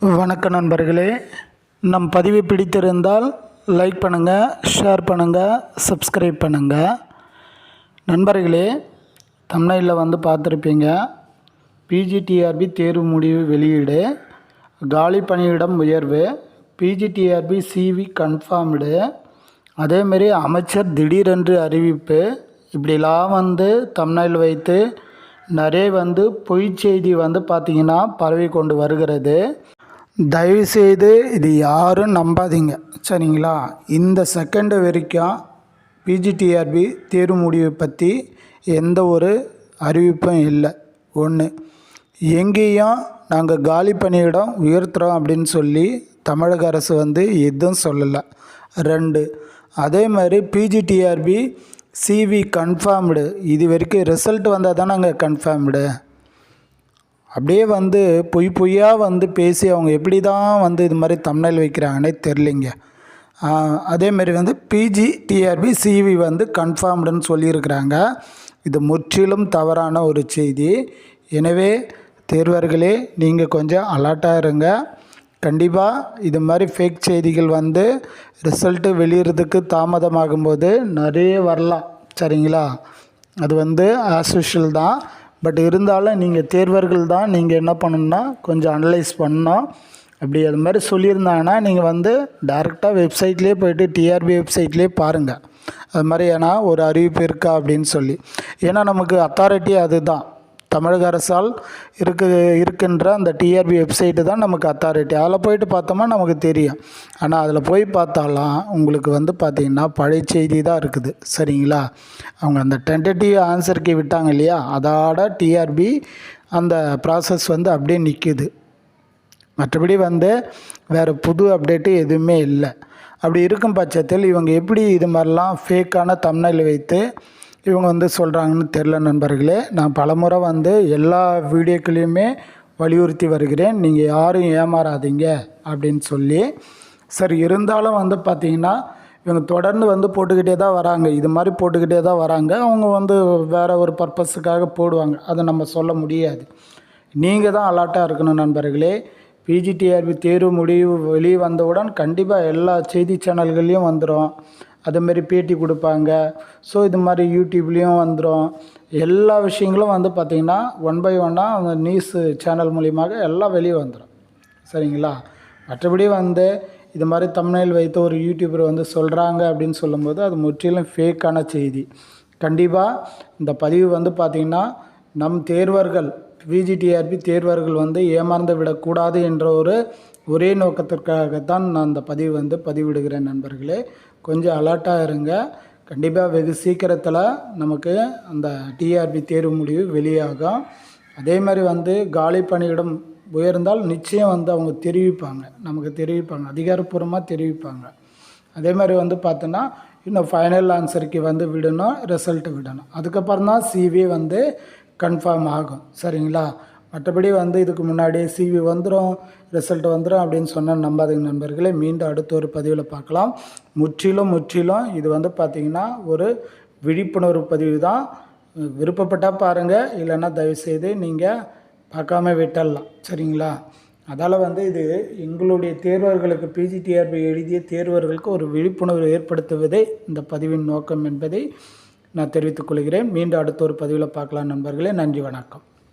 வணக்க நண்பர்களே, நம் பதிவை பிடித்திருந்தால் லைக் பண்ணுங்கள், ஷேர் பண்ணுங்கள், சப்ஸ்கிரைப் பண்ணுங்கள். நண்பர்களே, தம்ப்நெயிலில் பார்த்துருப்பீங்க, பிஜிடிஆர்பி தேர்வு முடிவு வெளியீடு, காலி பணியிடம் உயர்வு, பிஜிடிஆர்பி சிவி கன்ஃபார்ம்டு, அதேமாரி அமைச்சர் திடீரென்று அறிவிப்பு, இப்படிலாம் தம்ப்நெயில் வைத்து நிறைய பொய் செய்தி பார்த்திங்கன்னா பரவி கொண்டு வருகிறது. தயவுசெய்து இது யாரும் நம்பாதீங்க, சரிங்களா? இந்த செகண்டு வரைக்கும் பிஜிடிஆர்பி தேர்வு முடிவை பற்றி எந்த ஒரு அறிவிப்பும் இல்லை. ஒன்று, எங்கேயும் நாங்கள் காலி பணியிடம் உயர்த்துகிறோம் அப்படின்னு சொல்லி தமிழக அரசு எதுவும் சொல்லலை. 2, அதே மாதிரி பிஜிடிஆர்பி சிவி கன்ஃபார்ம்டு, இது வரைக்கும் ரிசல்ட் வந்தால் தான் நாங்கள் கன்ஃபார்ம்டு. அப்படியே பொய்யாக பேசி அவங்க எப்படி தான் இது மாதிரி தம்ப்நெயில் வைக்கிறாங்கன்னே தெரிலிங்க. அதேமாரி பிஜிடிஆர்பி சிவி கன்ஃபார்ம்டுன்னு சொல்லியிருக்கிறாங்க. இது முற்றிலும் தவறான ஒரு செய்தி. எனவே தேர்வர்களே, நீங்கள் கொஞ்சம் அலர்ட்டாக இருங்க. கண்டிப்பாக இது மாதிரி ஃபேக் செய்திகள் ரிசல்ட்டு வெளியிறதுக்கு தாமதமாகும்போது நிறைய வரலாம், சரிங்களா? அது ஆஸ் யூஷுவல் தான். பட் இருந்தாலும் நீங்கள் தேர்வர்கள் தான், நீங்கள் என்ன பண்ணணுன்னா கொஞ்சம் அனலைஸ் பண்ணணும். அப்படி அது மாதிரி சொல்லியிருந்தாங்கன்னா நீங்கள் டேரெக்டாக வெப்சைட்லேயே போய்ட்டு டிஆர்பி வெப்சைட்லேயே பாருங்கள், அது மாதிரி ஏன்னா ஒரு அறிவிப்பு அப்படின்னு சொல்லி. ஏன்னா நமக்கு அத்தாரிட்டி அது தான், தமிழக அரசால் இருக்கின்ற அந்த டிஆர்பி வெப்சைட்டு தான் நமக்கு அத்தாரிட்டி. அதில் போய்ட்டு பார்த்தோமா நமக்கு தெரியும். ஆனால் அதில் போய் பார்த்தாலாம் உங்களுக்கு பார்த்திங்கன்னா பழைய செய்தி தான் இருக்குது, சரிங்களா? அவங்க அந்த டென்டேட்டிவ் ஆன்சருக்கு விட்டாங்க இல்லையா, அதோட டிஆர்பி அந்த ப்ராசஸ் அப்படியே நிற்குது. மற்றபடி வேறு புது அப்டேட்டு எதுவுமே இல்லை. அப்படி இருக்கும் பட்சத்தில் இவங்க எப்படி இது மாதிரிலாம் ஃபேக்கான தம்ப்நெயில் வைத்து இவங்க சொல்கிறாங்கன்னு தெரில நண்பர்களே. நான் பலமுறை எல்லா வீடியோக்களையுமே வலியுறுத்தி வருகிறேன், நீங்கள் யாரும் ஏமாறாதீங்க அப்படின்னு சொல்லி. சரி, இருந்தாலும் பார்த்திங்கன்னா இவங்க தொடர்ந்து போட்டுக்கிட்டே தான் வராங்க, இது மாதிரி போட்டுக்கிட்டே தான் வராங்க. அவங்க வேறு ஒரு பர்பஸுக்காக போடுவாங்க, அதை நம்ம சொல்ல முடியாது. நீங்கள் தான் அலர்ட்டாக இருக்கணும் நண்பர்களே. பிஜிடிஆர்பி தேர்வு முடிவு வெளியே வந்தவுடன் கண்டிப்பாக எல்லா செய்தி சேனல்கள்லேயும் வந்துடும். அதுமாரி பேட்டி கொடுப்பாங்க. ஸோ இது மாதிரி யூடியூப்லேயும் வந்துடும். எல்லா விஷயங்களும் பார்த்திங்கன்னா 1 by 1 அந்த நியூஸ் சேனல் மூலியமாக எல்லாம் வெளியே வந்துடும், சரிங்களா? மற்றபடி இது மாதிரி தம்ப்நெயில் வைத்து ஒரு யூடியூபர் சொல்கிறாங்க அப்படின்னு சொல்லும்போது அது முற்றிலும் ஃபேக்கான செய்தி. கண்டிப்பாக இந்த பதிவு பார்த்திங்கன்னா நம் தேர்வர்கள், பிஜிடிஆர்பி தேர்வர்கள் ஏமாந்து விடக்கூடாது என்ற ஒரே நோக்கத்திற்காகத்தான் நான் அந்த பதிவு பதிவிடுகிறேன் நண்பர்களே. கொஞ்சம் அலர்ட்டாக இருங்க. கண்டிப்பாக வெகு சீக்கிரத்தில் நமக்கு அந்த டிஆர்பி தேர்வு முடிவு வெளியாகும். அதே மாதிரி காலி பணியிடம் உயர்ந்தால் நிச்சயம் அவங்க தெரிவிப்பாங்க, நமக்கு தெரிவிப்பாங்க, அதிகாரப்பூர்வமாக தெரிவிப்பாங்க. அதே மாதிரி பார்த்தோன்னா இன்னும் ஃபைனல் ஆன்சருக்கு விடணும், ரிசல்ட்டு விடணும். அதுக்கப்புறம் தான் சிவி கன்ஃபார்ம் ஆகும், சரிங்களா? மற்றபடி இதுக்கு முன்னாடியே சிவி வந்துடும், ரிசல்ட் வந்துடும் அப்படின்னு சொன்னால் நம்பாதீங்க நண்பர்களே. மீண்டும் அடுத்த ஒரு பதிவில் பார்க்கலாம். முற்றிலும் இது பார்த்திங்கன்னா ஒரு விழிப்புணர்வு பதிவு தான். விருப்பப்பட்டால் பாருங்கள், இல்லைன்னா தயவுசெய்து நீங்கள் பார்க்காம விட்டுடலாம், சரிங்களா? அதால் இது எங்களுடைய தேர்வர்களுக்கு, பிஜிடிஆர்பி எழுதிய தேர்வர்களுக்கு ஒரு விழிப்புணர்வு ஏற்படுத்துவதே இந்த பதிவின் நோக்கம் என்பதை நான் தெரிவித்துக் கொள்கிறேன். மீண்டும் அடுத்த ஒரு பதிவில் பார்க்கலாம் நண்பர்களே. நன்றி, வணக்கம்.